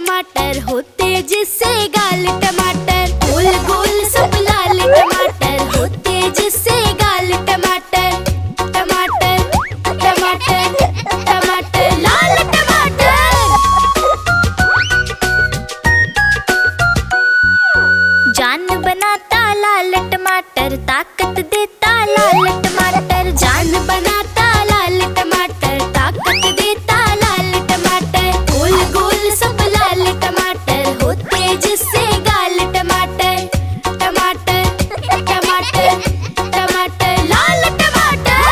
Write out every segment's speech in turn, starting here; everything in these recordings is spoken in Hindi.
टमाटर होते जिससे गाल टमाटर, गोल गोल सब लाल टमाटर होते जिससे गाल टमाटर। टमाटर टमाटर टमाटर लाल टमाटर। जान बनाता लाल टमाटर, ताकत देता लाल टमाटर। जान बनाता लाल टमाटर, ताकत देता लाल टमाटर। गोल गोल सब लाल टमाटर होते जिससे गाल टमाटर। टमाटर टमाटर टमाटर लाल टमाटर।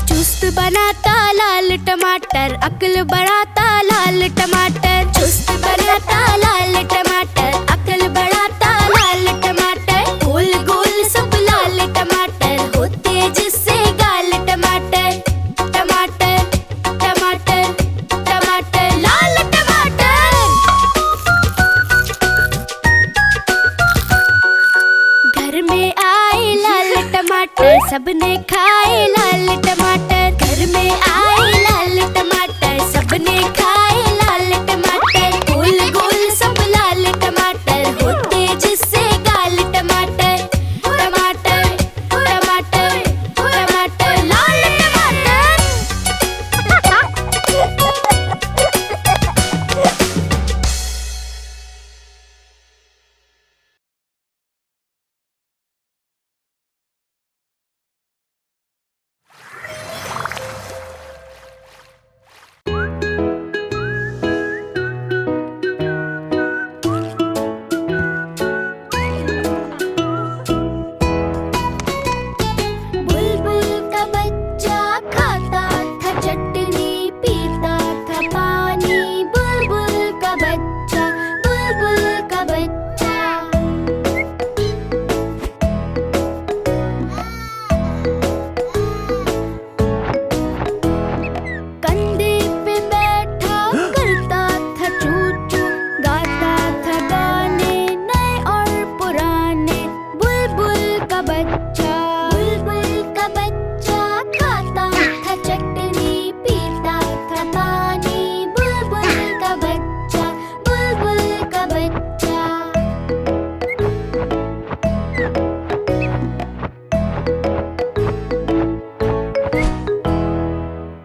चुस्त बनाता लाल टमाटर, अक्ल बढ़ाता लाल टमाटर। चुस्त बनाता लाल टमाटर, अक्ल बढ़ाता लाल टमाटर। गोल गोल सब लाल टमाटर होते जिससे गाल टमाटर। टमाटर टमाटर टमाटर लाल टमाटर। घर में आए लाल टमाटर, सबने खाए लाल टमाटर। घर में आए लाल टमाटर, सबने खाए लाल टमाटर। गोल गोल सब लाल टमाटर होते जिससे गाल टमाटर। टमाटर टमाटर टमाटर लाल टमाटर। बुलबुल का बच्चा खाता था चटनी, पीता था पानी। बुलबुल का बच्चा, बुलबुल का बच्चा। कंधे पे बैठा करता था चू चू, गाता था गाने नए और पुराने। बुलबुल का बच्चा, बुलबुल का बच्चा खाता था चटनी, पीता था पानी। बुलबुल का बच्चा, बुलबुल का बच्चा।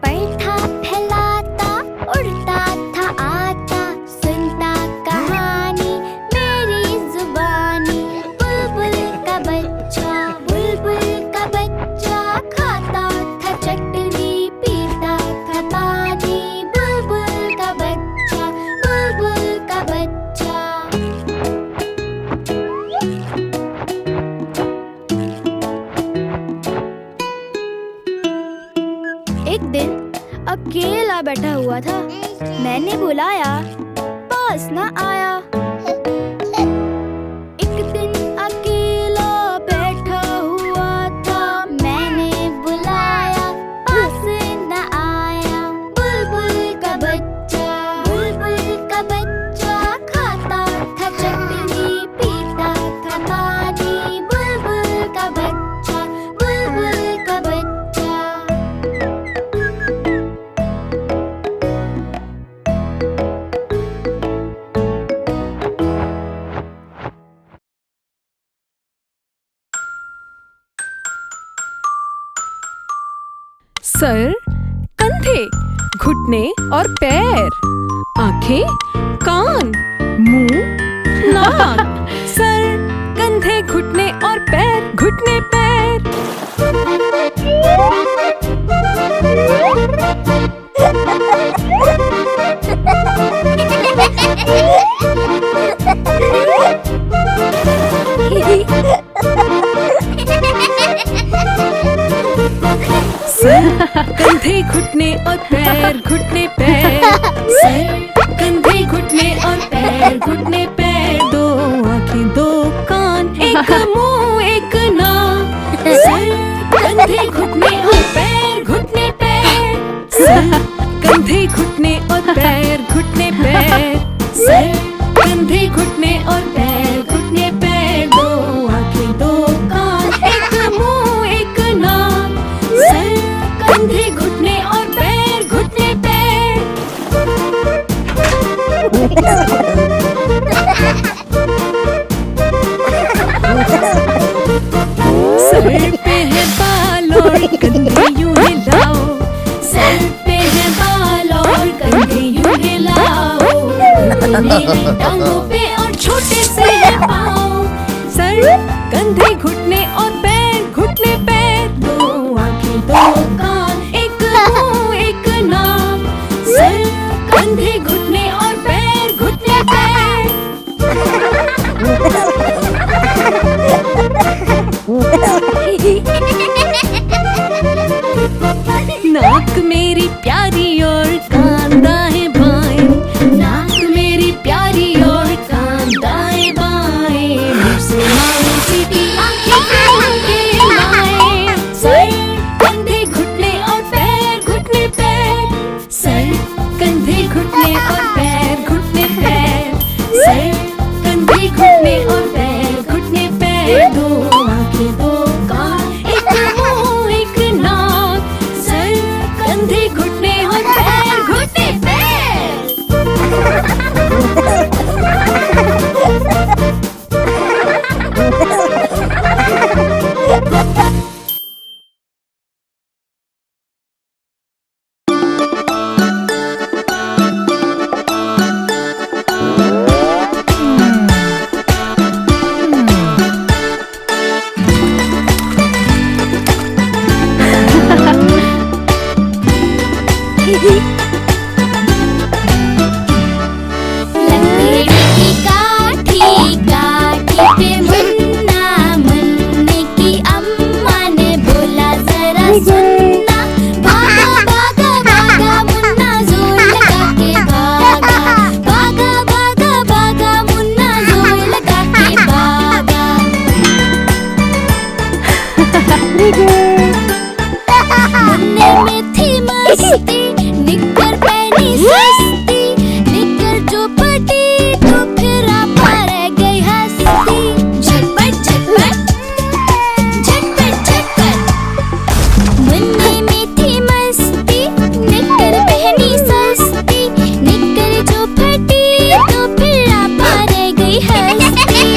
पैठा फैलाता उड़ता था आता, सुनता कहानी मेरी जुबानी। बुलबुल का बच्चा, बुलबुल का बच्चा खाता था चटनी, पीता था पानी। बुलबुल का बच्चा, बुलबुल का बच्चा। एक दिन अकेला बैठा हुआ था, मैंने बुलाया, पास न आया। एक दिन अकेला बैठा हुआ था, मैंने बुलाया, पास न आया। बुलबुल का बच्चा, बुलबुल का बच्चा खाता था चटनी, पीता था पानी। बुलबुल का बच्चा, बुलबुल का बच्चा। सर, कंधे, घुटने और पैर, आंखें, कान, मुंह, नाक। सर, कंधे, घुटने और पैर, घुटने पैर। सर, कंधे, घुटने और पैर, घुटने पैर। सर, कंधे, घुटने और पैर, घुटने पैर। दो आंखें, दो कान, एक मुंह, एक नाक। सर, कंधे, घुटने और पैर, घुटने पैर। सर, कंधे, घुटने और पैर, घुटने पैर। सर, कंधे, घुटने और पैर, घुटने पैर। दो आंखें, दो कान, एक मुंह, एक नाक। सर, कंधे, घुटने और पैर, सर पे है बाल और कंधे यूं हिलाओ, सर पे है बाल और कंधे यूं हिलाओ, नीली टांगों पे और छोटे से है पाँव। सर कंधे घुटने और पैर, घुटने पैर, दो आंखें दो कान, एक मुंह एक नाक। सर कंधे घुटने और पैर, घुटने पैर। नाक मेरी प्यारी और कान दाएं बाएं, नाक मेरी प्यारी और कान दाएं बाएं, मुंह से मांगे सीटी आंखें के लाएं। सर कंधे घुटने और पैर, घुटने पैर, सर कंधे घुटने और पैर, घुटने पैर, सर कंधे घुटने और पैर, घुटने पैर, दो आंखें दो कान, एक मुंह एक नाक। सर कंधे घुटने और पैर, घुटने पैर। लकड़ी की काठी, काठी पे मुन्ना, मुन्ने की अम्मा ने बोला जरा सुनना। भागा भागा भागा मुन्ना जोर लगा के भागा, भागा भागा भागा मुन्ना जोर लगा के भागा। मुन्ने में थी मस्ती, निक्कर पहनी सस्ती, निक्कर जो फटी तो फिर आपा रह गई हंसती। झटपट झटपट झटपट झटपट, मुन्ने में थी मस्ती, निक्कर पहनी सस्ती, निक्कर जो फटी तो फिर आपा रह गई हंसती।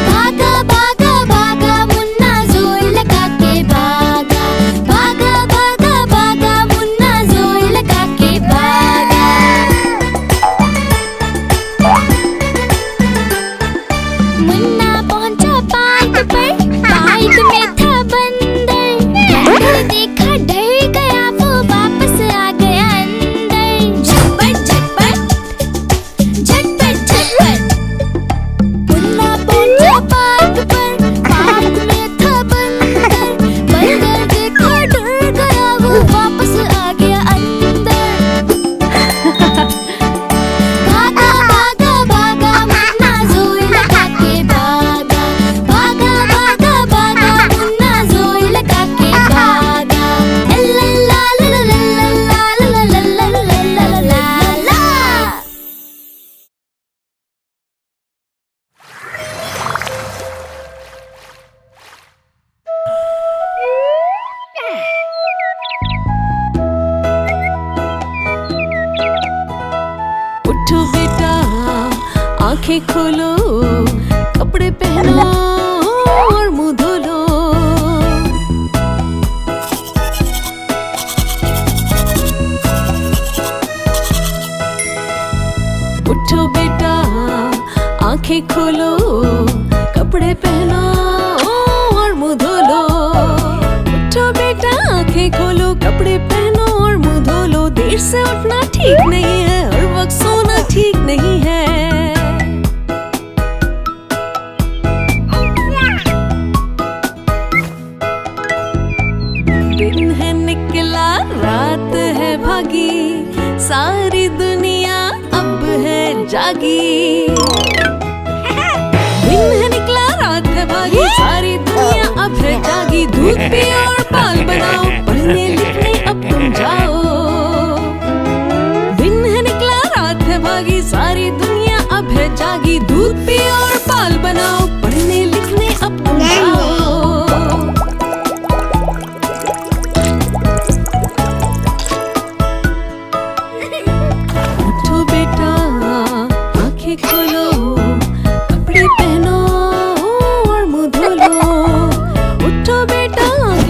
भागा भागा भागा मुन्ना जोर लगा के भागा, भागा भागा भागा मुन्ना जोर लगा के भागा। मुन्ना पहुंचा पार्क पर, पार्क में था बंदर, बंदर देखा डर गया, वो वापस आ गया अंदर। झटपट झटपट झटपट झटपट, मुन्ना पहुंचा पार्क पर, पार्क में था बंदर, बंदर देखा डर गया, वो वापस आ गया अंदर। भागा भागा भागा मुन्ना जोर लगा के भागा, भागा भागा भागा मुन्ना जोर लगा के भागा। ला ला ला ला ला ला ला ला ला ला ला। उठो बेटा, आंखें खोलो, कपड़े पहनो और मुंह धो लो। उठो बेटा, आंखें खोलो, कपड़े पहनो और मुंह धो लो। उठो बेटा, आंखें खोलो, कपड़े पहनो और मुंह धो लो। देर से उठना ठीक नहीं है, हर वक्त सोना ठीक नहीं है। दिन है निकला, रात है भागी, सारी दुनिया अब है जागी। दिन है निकला, रात है भागी, सारी दुनिया अब है जागी। दूध पियो और पाल बनाओ, पढ़ने लिखने अब तुम जाओ। दिन है निकला, रात है भागी, सारी दुनिया अब है जागी। दूध पियो और पाल बनाओ, पढ़ने लिखने अब तुम जाओ।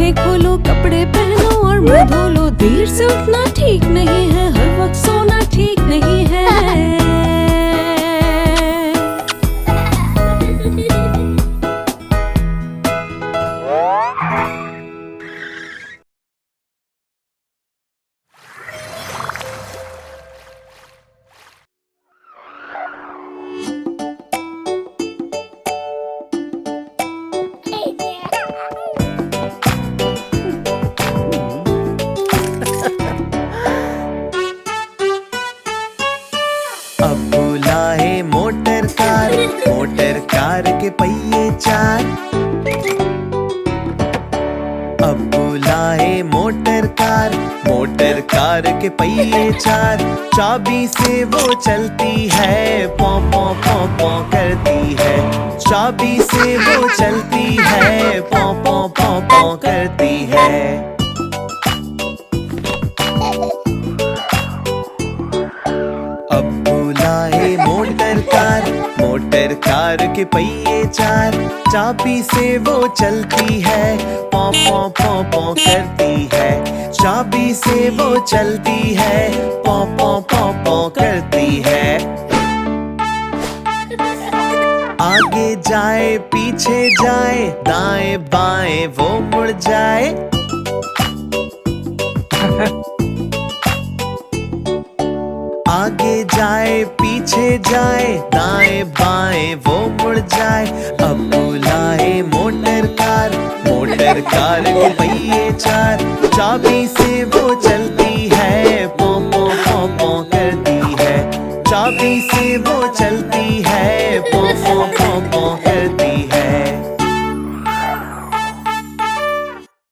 आंखें खोलो, कपड़े पहनो और मुंह धो लो। देर से उठना ठीक नहीं है, हर वक्त सोना ठीक नहीं है। अब्बू लाए मोटर कार के पहिए चार। अब्बू लाए मोटर कार के पहिए चार। चाबी से वो चलती है, पौ पौ पौ पौ करती है। चाबी से वो चलती है, पौ पौ पौ पौ करती है। अब्बू लाए मोटर कार के पहिए चार। चाबी से वो चलती है, पौ पौ पौ पौ करती है। चाबी से वो चलती है, पौ पौ पौ पौ करती है। आगे जाए पीछे जाए, दाएं बाएं वो मुड़ जाए। आगे जाए पीछे जाए, दाएं बाएं वो मुड़ जाए। अब्बू लाए मोटर कार के पहिए चार। चाबी से वो चलती है, पौ पौ पौ पौ करती है। चाबी से वो चलती है, पौ पौ पौ पौ करती है।